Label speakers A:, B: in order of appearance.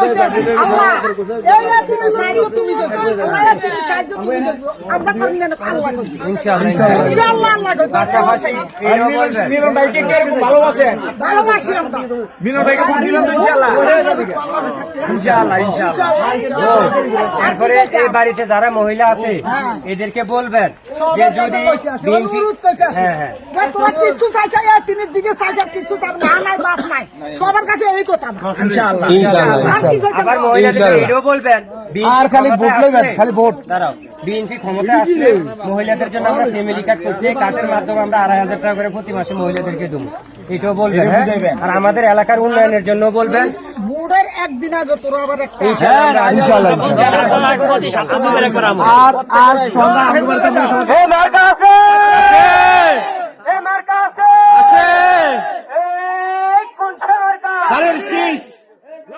A: কইতেছি আল্লাহ এই তুমি সাহায্য তুমি দেবে আল্লাহ তুমি সাহায্য তুমি দেবে আমরা করলে না আল্লাহ করবে
B: ইনশাআল্লাহ
A: ইনশাআল্লাহ আল্লাহ করবে
B: পাশাপাশি
C: মিলন ভাইকে কে ভালোবাসেন?
A: ভালোবাসি আমরা
C: মিলন ভাইকে ভোট দিলেন তো ইনশাআল্লাহ?
B: ইনশাআল্লাহ তারপরে এই বাড়িতে যারা মহিলা আছে এদেরকে বলবেন যে যদি বিএনপি হ্যাঁ
A: তোরা কিছু চাইছে তিনের দিকে চাইছে কিছু তার মা নাই বাপ নাই সবার কাছে এই কথা
C: ইনশাআল্লাহ
B: আবার মহিলাদের এটাও বলবেন
C: আর খালি ভোট লইবেন, খালি ভোট।
B: দাঁড়াও, বিএনপি ক্ষমতায় আসলে মহিলাদের জন্য আমরা ফ্যামিলি কার্ড করছি, এই কার্ডের মাধ্যমে আমরা 2,500 টাকা করে প্রতি মাসে মহিলাদেরকে দেবো, এটাও বলবেন হ্যাঁ? আর আমাদের এলাকার উন্নয়নের জন্য বলবেন
A: মুডের একদিন আগে তোরা আবার একটা
C: ইনশাআল্লাহ। আর আজ সন্ধ্যা